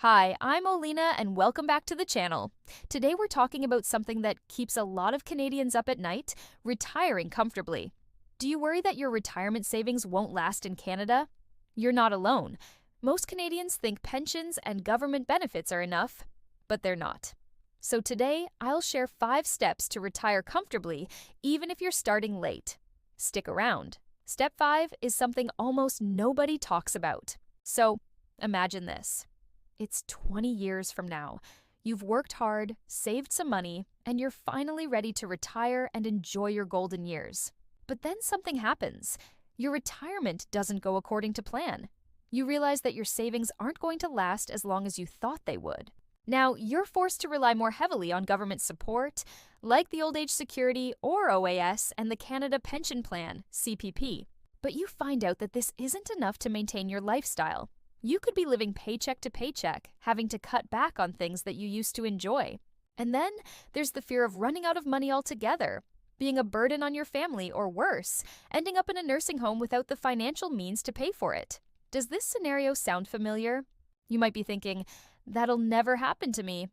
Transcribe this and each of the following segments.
Hi, I'm Olina and welcome back to the channel. Today we're talking about something that keeps a lot of Canadians up at night, retiring comfortably. Do you worry that your retirement savings won't last in Canada? You're not alone. Most Canadians think pensions and government benefits are enough, but they're not. So today, I'll share 5 steps to retire comfortably, even if you're starting late. Stick around. Step 5 is something almost nobody talks about. So, imagine this. It's 20 years from now. You've worked hard, saved some money, and you're finally ready to retire and enjoy your golden years. But then something happens. Your retirement doesn't go according to plan. You realize that your savings aren't going to last as long as you thought they would. Now, you're forced to rely more heavily on government support, like the Old Age Security or OAS and the Canada Pension Plan, CPP. But you find out that this isn't enough to maintain your lifestyle. You could be living paycheck to paycheck, having to cut back on things that you used to enjoy. And then there's the fear of running out of money altogether, being a burden on your family, or worse, ending up in a nursing home without the financial means to pay for it. Does this scenario sound familiar? You might be thinking, that'll never happen to me.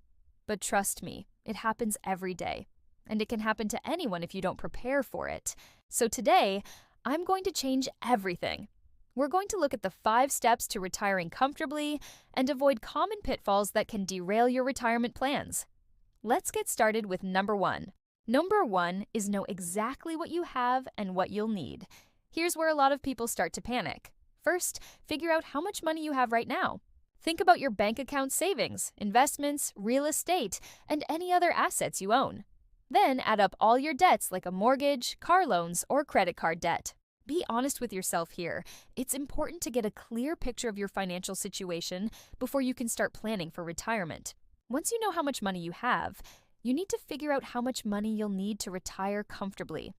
But trust me, it happens every day. And it can happen to anyone if you don't prepare for it. So today, I'm going to change everything. We're going to look at the 5 steps to retiring comfortably and avoid common pitfalls that can derail your retirement plans. Let's get started with number 1. Number 1 is know exactly what you have and what you'll need. Here's where a lot of people start to panic. First, figure out how much money you have right now. Think about your bank account savings, investments, real estate, and any other assets you own. Then add up all your debts like a mortgage, car loans, or credit card debt. Be honest with yourself here. It's important to get a clear picture of your financial situation before you can start planning for retirement. Once you know how much money you have, you need to figure out how much money you'll need to retire comfortably.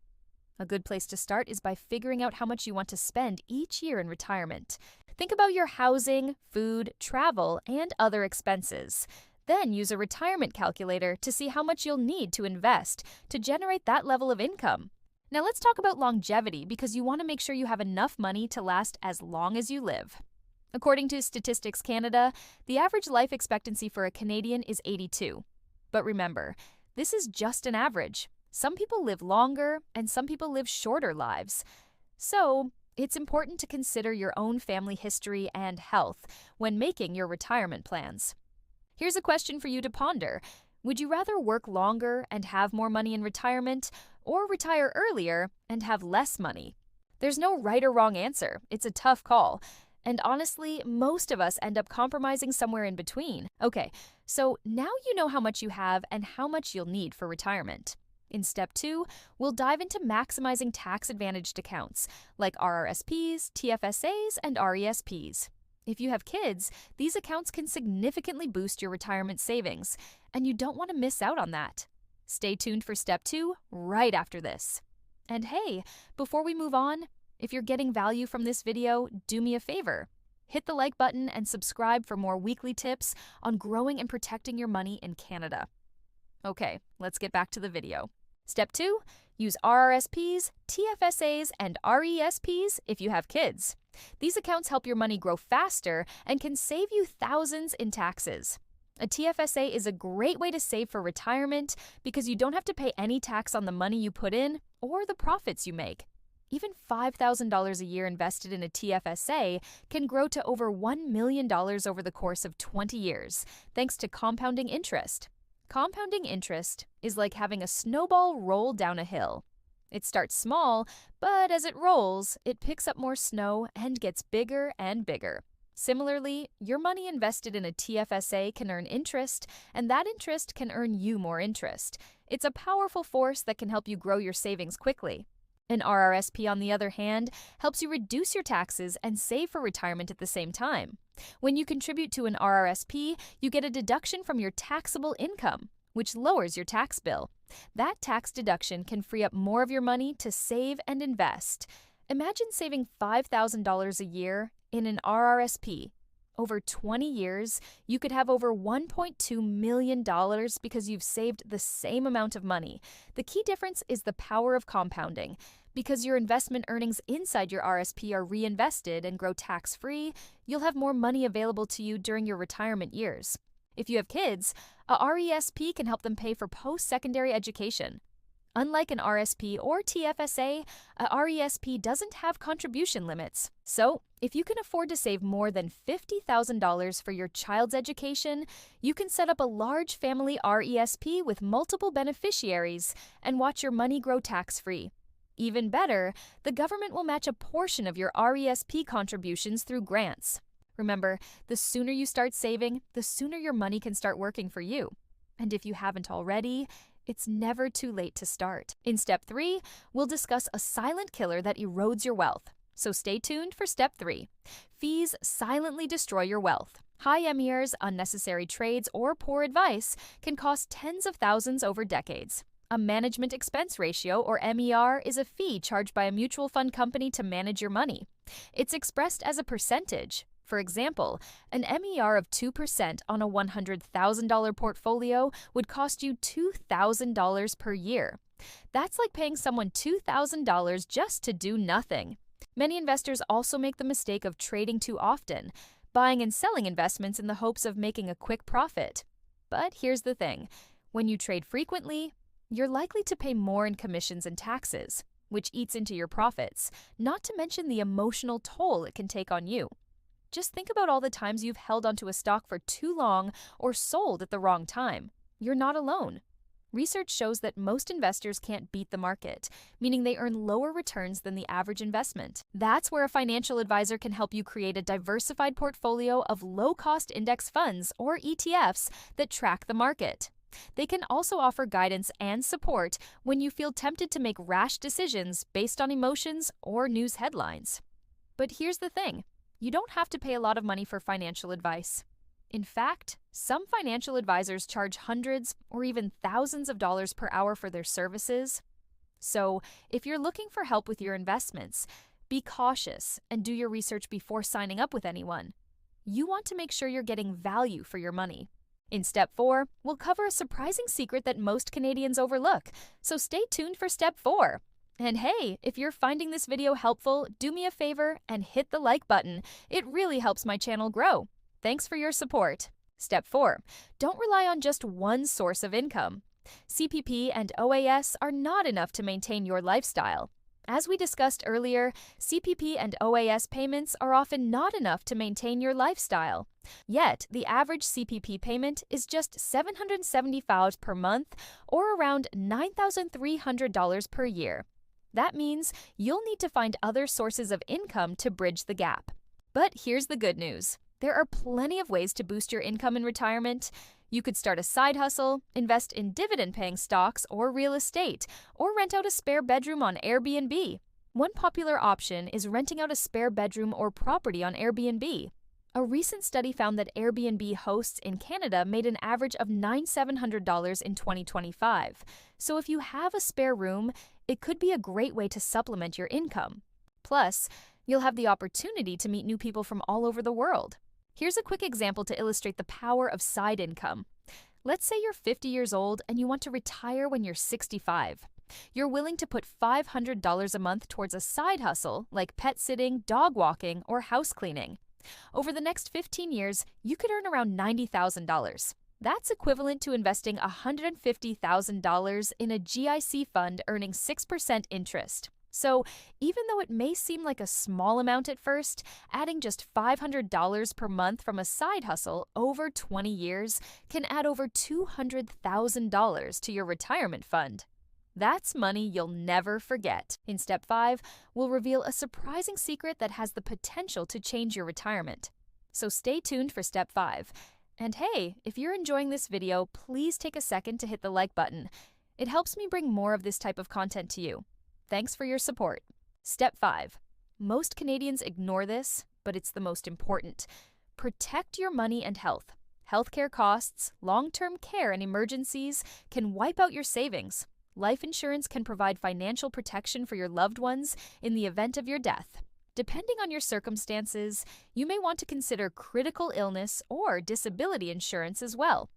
A good place to start is by figuring out how much you want to spend each year in retirement. Think about your housing, food, travel, and other expenses. Then use a retirement calculator to see how much you'll need to invest to generate that level of income. Now let's talk about longevity because you want to make sure you have enough money to last as long as you live. According to Statistics Canada, the average life expectancy for a Canadian is 82. But remember, this is just an average. Some people live longer and some people live shorter lives. So, it's important to consider your own family history and health when making your retirement plans. Here's a question for you to ponder. Would you rather work longer and have more money in retirement, or retire earlier and have less money? There's no right or wrong answer. It's a tough call. And honestly, most of us end up compromising somewhere in between. Okay, so now you know how much you have and how much you'll need for retirement. In step 2, we'll dive into maximizing tax-advantaged accounts like RRSPs, TFSAs, and RESPs. If you have kids, these accounts can significantly boost your retirement savings, and you don't want to miss out on that. Stay tuned for step 2 right after this. And hey, before we move on, if you're getting value from this video, do me a favor. Hit the like button and subscribe for more weekly tips on growing and protecting your money in Canada. Okay, let's get back to the video. Step 2, use RRSPs, TFSAs, and RESPs if you have kids. These accounts help your money grow faster and can save you thousands in taxes. A TFSA is a great way to save for retirement because you don't have to pay any tax on the money you put in or the profits you make. Even $5,000 a year invested in a TFSA can grow to over $1 million over the course of 20 years, thanks to compounding interest. Compounding interest is like having a snowball roll down a hill. It starts small, but as it rolls, it picks up more snow and gets bigger and bigger. Similarly, your money invested in a TFSA can earn interest, and that interest can earn you more interest. It's a powerful force that can help you grow your savings quickly. An RRSP, on the other hand, helps you reduce your taxes and save for retirement at the same time. When you contribute to an RRSP, you get a deduction from your taxable income, which lowers your tax bill. That tax deduction can free up more of your money to save and invest. Imagine saving $5,000 a year in an RRSP. Over 20 years, you could have over $1.2 million because you've saved the same amount of money. The key difference is the power of compounding. Because your investment earnings inside your RSP are reinvested and grow tax-free, you'll have more money available to you during your retirement years. If you have kids, a RESP can help them pay for post-secondary education. Unlike an RSP or TFSA, a RESP doesn't have contribution limits. So, if you can afford to save more than $50,000 for your child's education, you can set up a large family RESP with multiple beneficiaries and watch your money grow tax-free. Even better, the government will match a portion of your RESP contributions through grants. Remember, the sooner you start saving, the sooner your money can start working for you. And if you haven't already, it's never too late to start. In Step 3, we'll discuss a silent killer that erodes your wealth. So stay tuned for Step 3. Fees silently destroy your wealth. High MERs, unnecessary trades, or poor advice can cost tens of thousands over decades. A management expense ratio, or MER, is a fee charged by a mutual fund company to manage your money. It's expressed as a percentage. For example, an MER of 2% on a $100,000 portfolio would cost you $2,000 per year. That's like paying someone $2,000 just to do nothing. Many investors also make the mistake of trading too often, buying and selling investments in the hopes of making a quick profit. But here's the thing, when you trade frequently, you're likely to pay more in commissions and taxes, which eats into your profits, not to mention the emotional toll it can take on you. Just think about all the times you've held onto a stock for too long or sold at the wrong time. You're not alone. Research shows that most investors can't beat the market, meaning they earn lower returns than the average investment. That's where a financial advisor can help you create a diversified portfolio of low-cost index funds, or ETFs, that track the market. They can also offer guidance and support when you feel tempted to make rash decisions based on emotions or news headlines. But here's the thing. You don't have to pay a lot of money for financial advice. In fact, some financial advisors charge hundreds or even thousands of dollars per hour for their services. So, if you're looking for help with your investments, be cautious and do your research before signing up with anyone. You want to make sure you're getting value for your money. In Step 4, we'll cover a surprising secret that most Canadians overlook, so stay tuned for Step 4. And hey, if you're finding this video helpful, do me a favor and hit the like button. It really helps my channel grow. Thanks for your support. Step 4. Don't rely on just one source of income. CPP and OAS are not enough to maintain your lifestyle. As we discussed earlier, CPP and OAS payments are often not enough to maintain your lifestyle. Yet, the average CPP payment is just $775 per month, or around $9,300 per year. That means you'll need to find other sources of income to bridge the gap. But here's the good news. There are plenty of ways to boost your income in retirement. You could start a side hustle, invest in dividend-paying stocks or real estate, or rent out a spare bedroom on Airbnb. One popular option is renting out a spare bedroom or property on Airbnb. A recent study found that Airbnb hosts in Canada made an average of $9,700 in 2025. So if you have a spare room, it could be a great way to supplement your income. Plus, you'll have the opportunity to meet new people from all over the world. Here's a quick example to illustrate the power of side income. Let's say you're 50 years old and you want to retire when you're 65. You're willing to put $500 a month towards a side hustle like pet sitting, dog walking, or house cleaning. Over the next 15 years, you could earn around $90,000. That's equivalent to investing $150,000 in a GIC fund earning 6% interest. So, even though it may seem like a small amount at first, adding just $500 per month from a side hustle over 20 years can add over $200,000 to your retirement fund. That's money you'll never forget. In Step 5, we'll reveal a surprising secret that has the potential to change your retirement. So stay tuned for Step 5. And hey, if you're enjoying this video, please take a second to hit the like button. It helps me bring more of this type of content to you. Thanks for your support. Step 5. Most Canadians ignore this, but it's the most important. Protect your money and health. Healthcare costs, long-term care, and emergencies can wipe out your savings. Life insurance can provide financial protection for your loved ones in the event of your death. Depending on your circumstances, you may want to consider critical illness or disability insurance as well.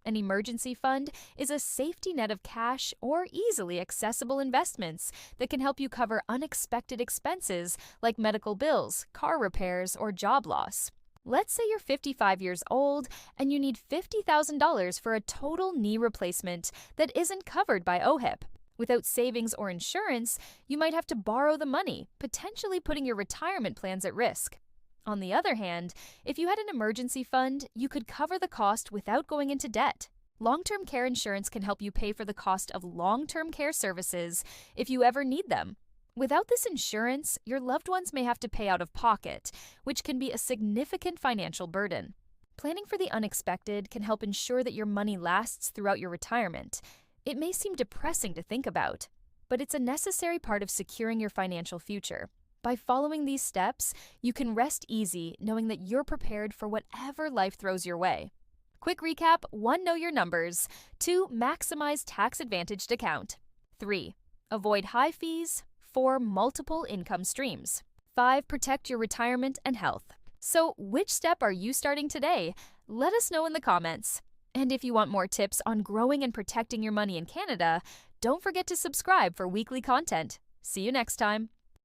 An emergency fund is a safety net of cash or easily accessible investments that can help you cover unexpected expenses like medical bills, car repairs, or job loss. Let's say you're 55 years old and you need $50,000 for a total knee replacement that isn't covered by OHIP. Without savings or insurance, you might have to borrow the money, potentially putting your retirement plans at risk. On the other hand, if you had an emergency fund, you could cover the cost without going into debt. Long-term care insurance can help you pay for the cost of long-term care services if you ever need them. Without this insurance, your loved ones may have to pay out of pocket, which can be a significant financial burden. Planning for the unexpected can help ensure that your money lasts throughout your retirement. It may seem depressing to think about, but it's a necessary part of securing your financial future. By following these steps, you can rest easy knowing that you're prepared for whatever life throws your way. Quick recap: 1. Know your numbers. 2. Maximize tax-advantaged account. 3. Avoid high fees. 4. Multiple income streams. 5. Protect your retirement and health. So, which step are you starting today? Let us know in the comments. And if you want more tips on growing and protecting your money in Canada, don't forget to subscribe for weekly content. See you next time.